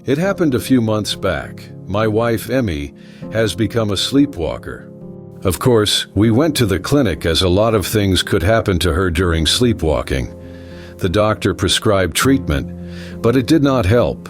It happened a few months back. My wife, Emmy, has become a sleepwalker. Of course, we went to the clinic as a lot of things could happen to her during sleepwalking. The doctor prescribed treatment, but it did not help.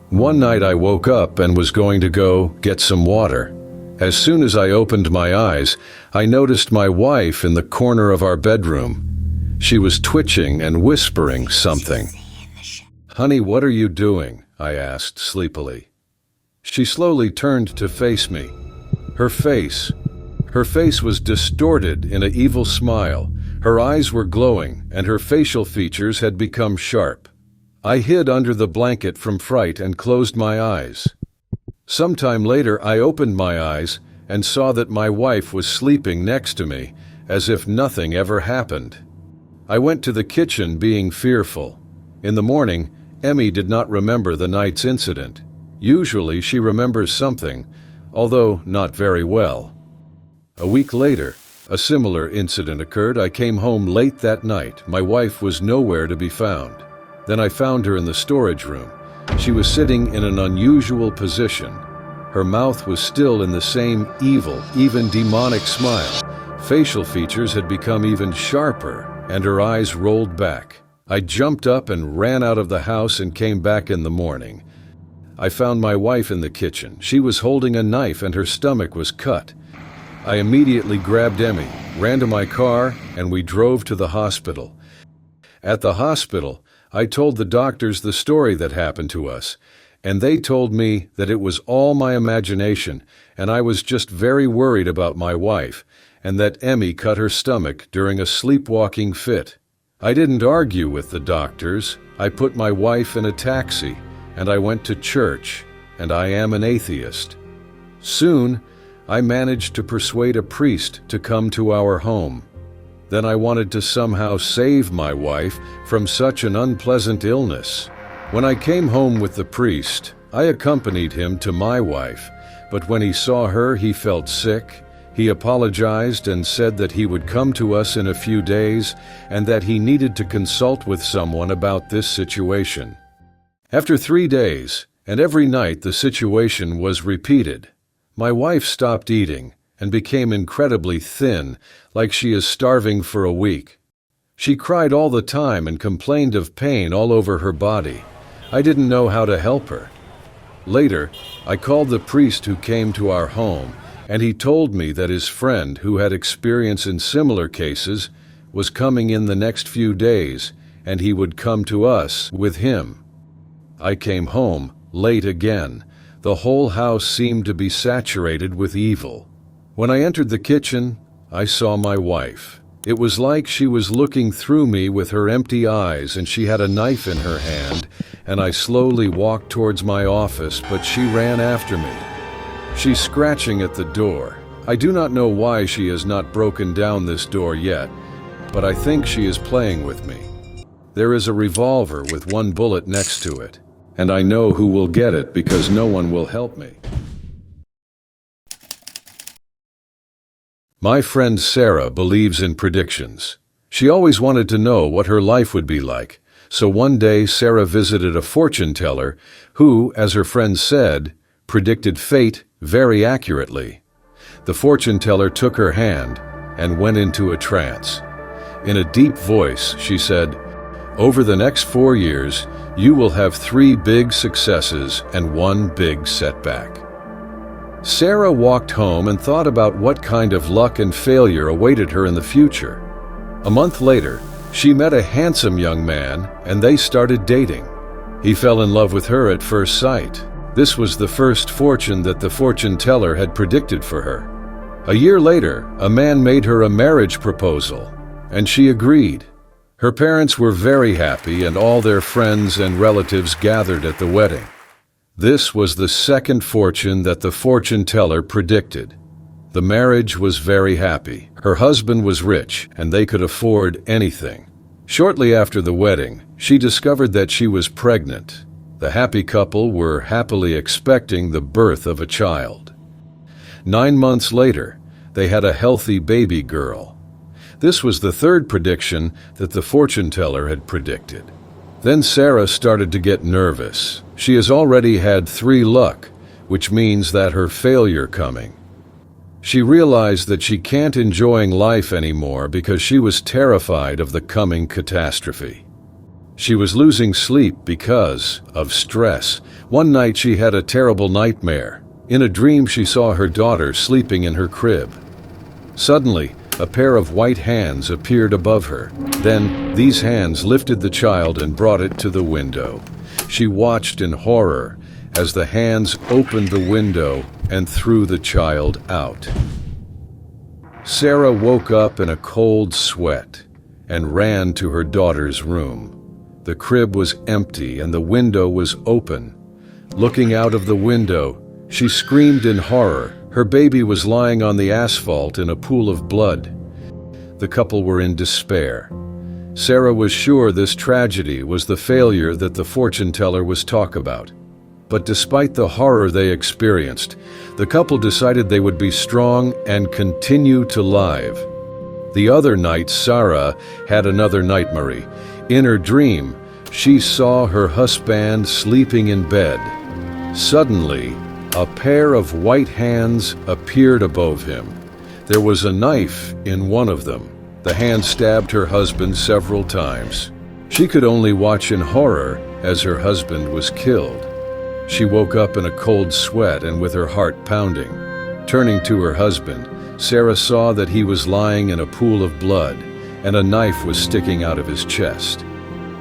One night I woke up and was going to go get some water. As soon as I opened my eyes, I noticed my wife in the corner of our bedroom. She was twitching and whispering something. "Honey, what are you doing?" I asked sleepily. She slowly turned to face me. Her face was distorted in an evil smile. Her eyes were glowing, and her facial features had become sharp. I hid under the blanket from fright and closed my eyes. Sometime later, I opened my eyes and saw that my wife was sleeping next to me, as if nothing ever happened. I went to the kitchen being fearful. In the morning, Emmy did not remember the night's incident. Usually she remembers something, although not very well. A week later, a similar incident occurred. I came home late that night. My wife was nowhere to be found. Then I found her in the storage room. She was sitting in an unusual position. Her mouth was still in the same evil, even demonic smile. Facial features had become even sharper, and her eyes rolled back. I jumped up and ran out of the house and came back in the morning. I found my wife in the kitchen. She was holding a knife and her stomach was cut. I immediately grabbed Emmy, ran to my car, and we drove to the hospital. At the hospital, I told the doctors the story that happened to us, and they told me that it was all my imagination, and I was just very worried about my wife, and that Emmy cut her stomach during a sleepwalking fit. I didn't argue with the doctors. I put my wife in a taxi, and I went to church, and I am an atheist. Soon, I managed to persuade a priest to come to our home. Then I wanted to somehow save my wife from such an unpleasant illness. When I came home with the priest, I accompanied him to my wife, but when he saw her, he felt sick. He apologized and said that he would come to us in a few days and that he needed to consult with someone about this situation. After 3 days, and every night the situation was repeated, my wife stopped eating and became incredibly thin, like she is starving for a week. She cried all the time and complained of pain all over her body. I didn't know how to help her. Later, I called the priest who came to our home, and he told me that his friend, who had experience in similar cases, was coming in the next few days, and he would come to us with him. I came home late again. The whole house seemed to be saturated with evil. When I entered the kitchen, I saw my wife. It was like she was looking through me with her empty eyes, and she had a knife in her hand, and I slowly walked towards my office, but she ran after me. She's scratching at the door. I do not know why she has not broken down this door yet, but I think she is playing with me. There is a revolver with one bullet next to it, and I know who will get it because no one will help me. My friend Sarah believes in predictions. She always wanted to know what her life would be like, so one day Sarah visited a fortune teller who, as her friend said, predicted fate very accurately. The fortune teller took her hand and went into a trance. In a deep voice, she said, "Over the next 4 years, you will have 3 big successes and 1 big setback." Sarah walked home and thought about what kind of luck and failure awaited her in the future. A month later, she met a handsome young man and they started dating. He fell in love with her at first sight. This was the first fortune that the fortune teller had predicted for her. A year later, a man made her a marriage proposal, and she agreed. Her parents were very happy and all their friends and relatives gathered at the wedding. This was the second fortune that the fortune teller predicted. The marriage was very happy. Her husband was rich, and they could afford anything. Shortly after the wedding, she discovered that she was pregnant. The happy couple were happily expecting the birth of a child. 9 months later, they had a healthy baby girl. This was the third prediction that the fortune teller had predicted. Then Sarah started to get nervous. She has already had 3 luck, which means that her failure coming. She realized that she can't enjoying life anymore because she was terrified of the coming catastrophe. She was losing sleep because of stress. One night she had a terrible nightmare. In a dream she saw her daughter sleeping in her crib. Suddenly, a pair of white hands appeared above her. Then, these hands lifted the child and brought it to the window. She watched in horror as the hands opened the window and threw the child out. Sarah woke up in a cold sweat and ran to her daughter's room. The crib was empty and the window was open. Looking out of the window, she screamed in horror. Her baby was lying on the asphalt in a pool of blood. The couple were in despair. Sarah was sure this tragedy was the failure that the fortune teller was talking about. But despite the horror they experienced, the couple decided they would be strong and continue to live. The other night, Sarah had another nightmare. In her dream, she saw her husband sleeping in bed. Suddenly, a pair of white hands appeared above him. There was a knife in one of them. The hand stabbed her husband several times. She could only watch in horror as her husband was killed. She woke up in a cold sweat and with her heart pounding. Turning to her husband, Sarah saw that he was lying in a pool of blood and a knife was sticking out of his chest.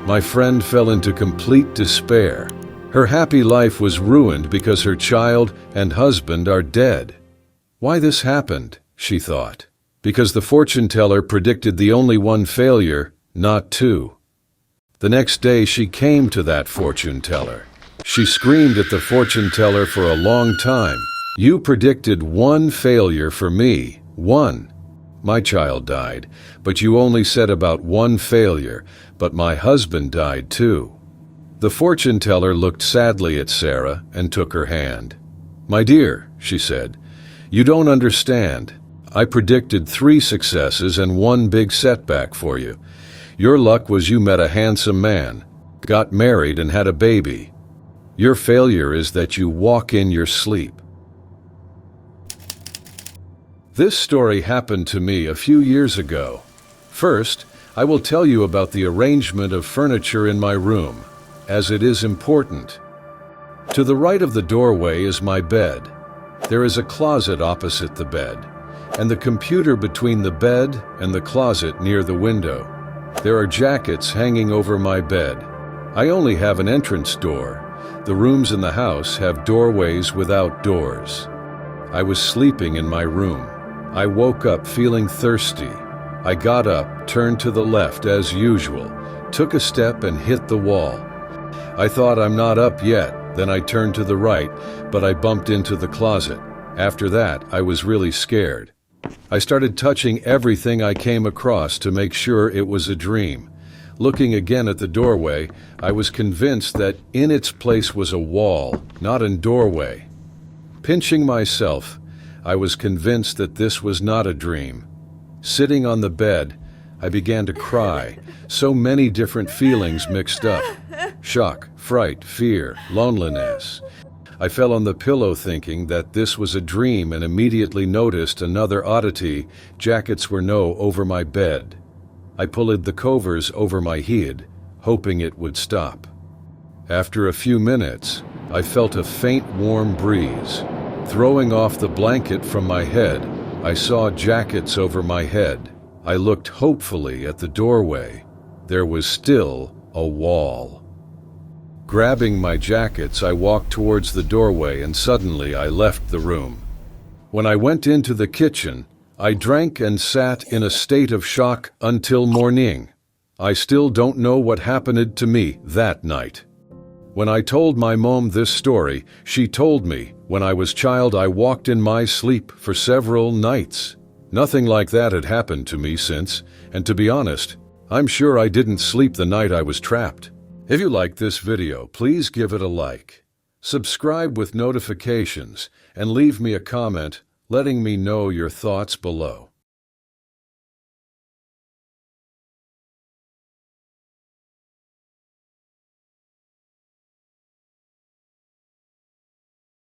My friend fell into complete despair. Her happy life was ruined because her child and husband are dead. Why this happened, she thought. Because the fortune teller predicted the only one failure, not 2. The next day she came to that fortune teller. She screamed at the fortune teller for a long time. "You predicted 1 failure for me, 1. My child died, but you only said about 1 failure, but my husband died too." The fortune teller looked sadly at Sarah and took her hand. "My dear," she said, "you don't understand. I predicted 3 successes and 1 big setback for you. Your luck was you met a handsome man, got married and had a baby. Your failure is that you walk in your sleep." This story happened to me a few years ago. First, I will tell you about the arrangement of furniture in my room, as it is important. To the right of the doorway is my bed. There is a closet opposite the bed, and the computer between the bed and the closet near the window. There are jackets hanging over my bed. I only have an entrance door. The rooms in the house have doorways without doors. I was sleeping in my room. I woke up feeling thirsty. I got up, turned to the left as usual, took a step and hit the wall. I thought I'm not up yet, then I turned to the right, but I bumped into the closet. After that, I was really scared. I started touching everything I came across to make sure it was a dream. Looking again at the doorway, I was convinced that in its place was a wall, not a doorway. Pinching myself, I was convinced that this was not a dream. Sitting on the bed, I began to cry, so many different feelings mixed up. Shock, fright, fear, loneliness. I fell on the pillow thinking that this was a dream and immediately noticed another oddity. Jackets were no over my bed. I pulled the covers over my head, hoping it would stop. After a few minutes, I felt a faint warm breeze. Throwing off the blanket from my head, I saw jackets over my head. I looked hopefully at the doorway. There was still a wall. Grabbing my jackets, I walked towards the doorway and suddenly I left the room. When I went into the kitchen, I drank and sat in a state of shock until morning. I still don't know what happened to me that night. When I told my mom this story, she told me when I was child I walked in my sleep for several nights. Nothing like that had happened to me since, and to be honest, I'm sure I didn't sleep the night I was trapped. If you liked this video, please give it a like. Subscribe with notifications and leave me a comment letting me know your thoughts below.